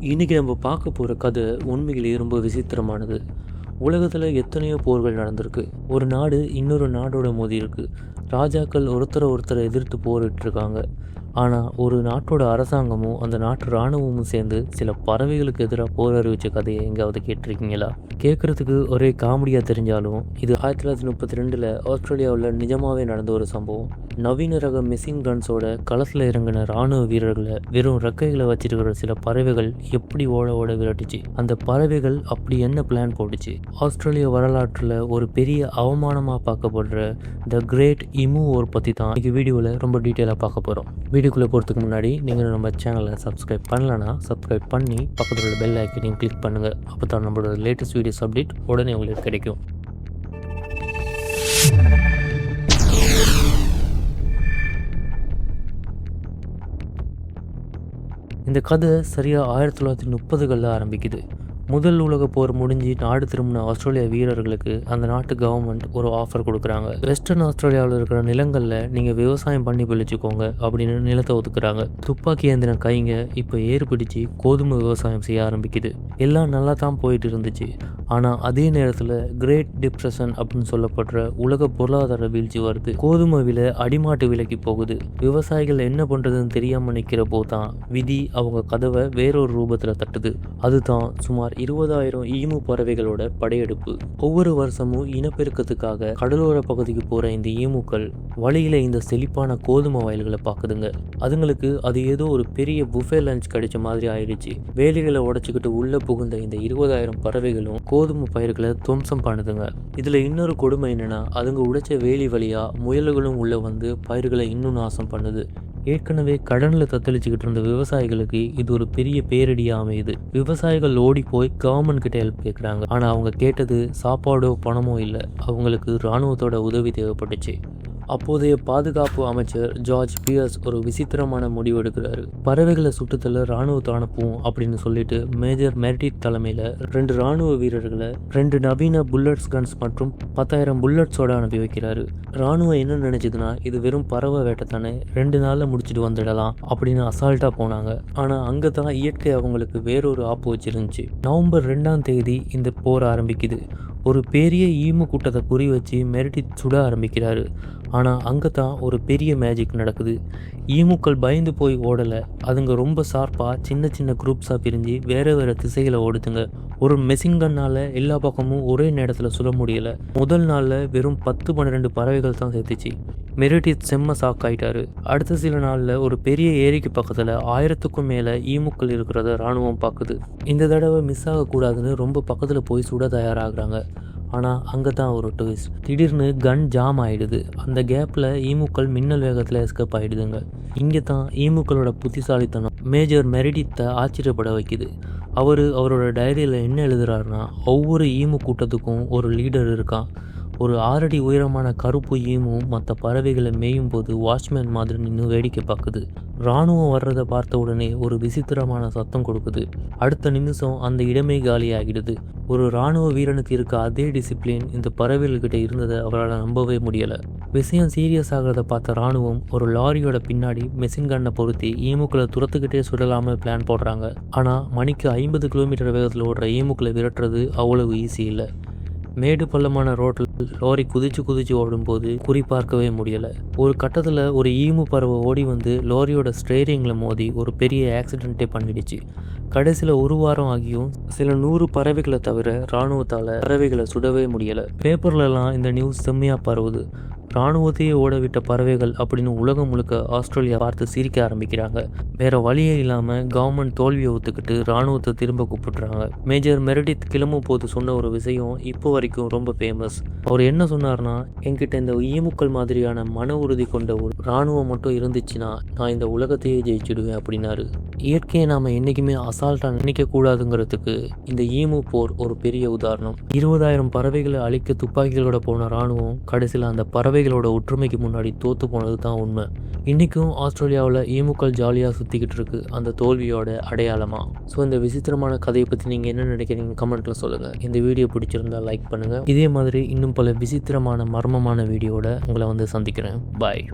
இன்றைக்கி நம்ம பார்க்க போகிற கதை உண்மையிலேயே ரொம்ப விசித்திரமானது. உலகத்தில் எத்தனையோ போர்கள் நடந்திருக்கு. ஒரு நாடு இன்னொரு நாடோட மோதி இருக்குது. ராஜாக்கள் ஒருத்தரை எதிர்த்து போரிட்டுருக்காங்க. ஆனால் ஒரு நாட்டோட அரசாங்கமும் அந்த நாட்டு இராணுவமும் சேர்ந்து சில பறவைகளுக்கு எதிராக போர் அறிவித்த கதையை எங்காவது கேட்டிருக்கீங்களா? கேட்குறதுக்கு ஒரே காமெடியாக தெரிஞ்சாலும் இது 1932 ஆஸ்திரேலியாவில் நிஜமாகவே நடந்த ஒரு சம்பவம். நவீன ரக மிஷின் கன்ஸோட களத்தில் இறங்கின இராணுவ வீரர்களை வெறும் ரெக்கைகளை வச்சிருக்கிற சில பறவைகள் எப்படி ஓட விரட்டுச்சு. அந்த பறவைகள் அப்படி என்ன பிளான் போட்டுச்சு? ஆஸ்திரேலியா வரலாற்றில் ஒரு பெரிய அவமானமாக பார்க்கப்படுற த கிரேட் இமு ஓர் பற்றி தான் இன்றைக்கி வீடியோவில் ரொம்ப டீட்டெயிலாக பார்க்க போகிறோம். வீடியோக்குள்ளே போகிறதுக்கு முன்னாடி நீங்கள் நம்ம சேனலை சப்ஸ்கிரைப் பண்ணலன்னா சப்ஸ்கிரைப் பண்ணி பக்கத்தில் உள்ள பெல் ஐக்கனையும் கிளிக் பண்ணுங்கள். அப்போ தான் நம்மளோட லேட்டஸ்ட் வீடியோஸ் அப்டேட் உடனே உங்களுக்கு கிடைக்கும். இந்த கதை சரியாக 1930களில் ஆரம்பிக்குது. முதல் உலக போர் முடிஞ்சு நாடு திரும்பின ஆஸ்திரேலியா வீரர்களுக்கு அந்த நாட்டு கவர்மெண்ட் ஒரு ஆஃபர் கொடுக்குறாங்க. வெஸ்டர்ன் ஆஸ்திரேலியாவில் இருக்கிற நிலங்களில் நீங்கள் விவசாயம் பண்ணி பிழைச்சிக்கோங்க அப்படின்னு நிலத்தை ஒதுக்குறாங்க. துப்பாக்கி ஏந்தின கைங்க இப்போ ஏறு பிடிச்சி கோதுமை விவசாயம் செய்ய ஆரம்பிக்குது. எல்லாம் நல்லா தான் போயிட்டு இருந்துச்சு. ஆனால் அதே நேரத்தில் கிரேட் டிப்ரெஷன் அப்படின்னு சொல்லப்படுற உலக பொருளாதார வீழ்ச்சி வருது. கோதுமை விலை அடிமாட்டு விலைக்கு போகுது. விவசாயிகள் என்ன பண்ணுறதுன்னு தெரியாமல் நிற்கிறப்போ தான் விதி அவங்க கதவை வேறொரு ரூபத்தில் தட்டுது. அதுதான் சுமார் 20,000 ஈமு பறவைகளோட படையெடுப்பு. ஒவ்வொரு வருஷமும் இனப்பெருக்கத்துக்காக கடலோர பகுதிக்கு போற இந்த ஈமுக்கள் வழியில இந்த செழிப்பான கோதுமை வயல்களை பாக்குதுங்க. அதுங்களுக்கு அது ஏதோ ஒரு பெரிய புஃபே லஞ்ச் கிடைச்ச மாதிரி ஆயிடுச்சு. வேலிகளை உடைச்சுக்கிட்டு உள்ள புகுந்த இந்த 20,000 பறவைகளும் கோதுமை பயிர்களை துவம்சம் பண்ணுதுங்க. இதுல இன்னொரு கொடுமை என்னன்னா, அதுங்க உடைச்ச வேலி வழியா முயல்களும் உள்ள வந்து பயிர்களை இன்னும் நாசம் பண்ணுது. ஏற்கனவே கடனில் தத்தளிச்சுக்கிட்டு இருந்த விவசாயிகளுக்கு இது ஒரு பெரிய பேரடியாக அமையுது. விவசாயிகள் ஓடி போய் கவர்மெண்ட் கிட்ட ஹெல்ப் கேட்குறாங்க. ஆனால் அவங்க கேட்டது சாப்பாடோ பணமோ இல்லை, அவங்களுக்கு இராணுவத்தோட உதவி தேவைப்பட்டுச்சு. அப்போதைய பாதுகாப்பு அமைச்சர் ஜார்ஜ் பியர்ஸ் ஒரு விசித்திரமான முடிவு எடுக்கிறாரு. பறவைகளை சுட்டுத்தள்ள இராணுவத்தை அனுப்புவோம் அப்படின்னு சொல்லிட்டு மேஜர் மெரிடித் தலைமையில் 2 இராணுவ வீரர்களை 2 நவீன புல்லட்ஸ் கன்ஸ் மற்றும் 10,000 புல்லட்ஸோட அனுப்பி வைக்கிறாரு. இராணுவம் என்ன நினைச்சதுன்னா, இது வெறும் பறவை வேட்டை தானே, 2 நாளில் முடிச்சுட்டு வந்துடலாம் அப்படின்னு அசால்ட்டாக போனாங்க. ஆனால் அங்கே தான் இயற்கை அவங்களுக்கு வேறொரு ஆப்பு வச்சிருந்துச்சு. நவம்பர் 2ஆம் தேதி இந்த போர் ஆரம்பிக்குது. ஒரு பெரிய ஈமு கூட்டத்தை குறி வச்சு மெரிடித் சுட ஆரம்பிக்கிறாரு. ஆனால் அங்கே தான் ஒரு பெரிய மேஜிக் நடக்குது. ஈமுக்கள் பயந்து போய் ஓடலை. அதுங்க ரொம்ப ஷார்ப்பாக சின்ன சின்ன குரூப்ஸாக பிரிஞ்சு வேறு திசைகளை ஓடுதுங்க. ஒரு மெஷின் கன்னால் எல்லா பக்கமும் ஒரே நேரத்தில் சுட முடியலை. முதல் நாளில் வெறும் 10-12 பறவைகள் தான் சேர்த்துச்சு. மெரிடித் செம்ம ஷாக் ஆகிட்டாரு. அடுத்த சில நாளில் ஒரு பெரிய ஏரிக்கு பக்கத்தில் 1000க்கும் மேலே ஈமுக்கள் இருக்கிறத இராணுவம் பார்க்குது. இந்த தடவை மிஸ் ஆகக்கூடாதுன்னு ரொம்ப பக்கத்தில் போய் சுட தயாராகிறாங்க. ஆனால் அங்கே தான் ஒரு ட்விஸ்ட். திடீர்னு கன் ஜாம் ஆகிடுது. அந்த கேப்பில் ஈமுக்கள் மின்னல் வேகத்தில் எஸ்கேப் ஆகிடுதுங்க. இங்கே தான் ஈமுக்களோட புத்திசாலித்தனம் மேஜர் மெரிடித்தை ஆச்சரியப்பட வைக்குது. அவரோட டைரியில் என்ன எழுதுறாருன்னா, ஒவ்வொரு ஈமு கூட்டத்துக்கும் ஒரு லீடர் இருக்கான். ஒரு 6 அடி உயரமான கருப்பு ஈமும் மற்ற பறவைகளை மேயும் போது வாட்ச்மேன் மாதிரி நின்று வேடிக்கை பார்க்குது. இராணுவம் வர்றதை பார்த்த உடனே ஒரு விசித்திரமான சத்தம் கொடுக்குது. அடுத்த நிமிஷம் அந்த இடமே காலியாகிடுது. ஒரு இராணுவ வீரனுக்கு இருக்க அதே டிசிப்ளின் இந்த பறவைகள்கிட்ட இருந்ததை அவரால் நம்பவே முடியலை. விஷயம் சீரியஸ் ஆகிறத பார்த்த இராணுவம் ஒரு லாரியோட பின்னாடி மெஷின் கன்னை பொருத்தி ஈமுக்களை துரத்துக்கிட்டே சுடலாமல் பிளான் போடுறாங்க. ஆனால் மணிக்கு 50 கிலோமீட்டர் வேகத்தில் ஓடுற ஈமுக்களை விரட்டுறது அவ்வளவு ஈஸி இல்லை. மேடு பள்ளமான ரோட்டில் லாரி குதிச்சு ஓடும்போது குறி பார்க்கவே முடியலை. ஒரு கட்டத்தில் ஒரு ஈமு பறவை ஓடி வந்து லாரியோட ஸ்டேரிங்கில் மோதி ஒரு பெரிய ஆக்சிடென்ட்டே பண்ணிடுச்சு. கடைசியில் 1 வாரம் ஆகியும் சில 100 பறவைகளை தவிர இராணுவத்தால் பறவைகளை சுடவே முடியலை. பேப்பர்லலாம் இந்த நியூஸ் செம்மையாக பரவுது. இராணுவத்தையே ஓடவிட்ட பறவைகள் அப்படின்னு உலகம் முழுக்க ஆஸ்திரேலியா பார்த்து சிரிக்க ஆரம்பிக்கிறாங்க. வேற வழியே இல்லாமல் கவர்மெண்ட் தோல்வியை ஒத்துக்கிட்டு இராணுவத்தை திரும்ப கூப்பிடுறாங்க. மேஜர் மெரிடித் கிளம்பும் போது சொன்ன ஒரு விஷயம் இப்போ வரைக்கும் ரொம்ப ஃபேமஸ். அவர் என்ன சொன்னார்னா, என்கிட்ட இந்த ஈமுக்கள் மாதிரியான மன உறுதி கொண்ட ஒரு இராணுவம் மட்டும் இருந்துச்சுன்னா நான் இந்த உலகத்தையே ஜெயிச்சிடுவேன் அப்படின்னாரு. இயற்கையை நாம் என்றைக்குமே அசால்ட்டாக நினைக்கக்கூடாதுங்கிறதுக்கு இந்த ஈமு போர் ஒரு பெரிய உதாரணம். 20,000 பறவைகளை அழிக்க துப்பாக்கிகளோட போன இராணுவம் கடைசியில் அந்த பறவைகளோட ஒற்றுமைக்கு முன்னாடி தோத்து போனது தான் உண்மை. இன்றைக்கும் ஆஸ்திரேலியாவில் ஈமுக்கள் ஜாலியாக சுற்றிக்கிட்டு இருக்கு, அந்த தோல்வியோட அடையாளமாக. ஸோ இந்த விசித்திரமான கதையை பற்றி நீங்கள் என்ன நினைக்கிறீங்க கமெண்ட்டில் சொல்லுங்கள். இந்த வீடியோ பிடிச்சிருந்தால் லைக் பண்ணுங்கள். இதே மாதிரி இன்னும் பல விசித்திரமான மர்மமான வீடியோட உங்களை வந்து சந்திக்கிறேன். பாய்.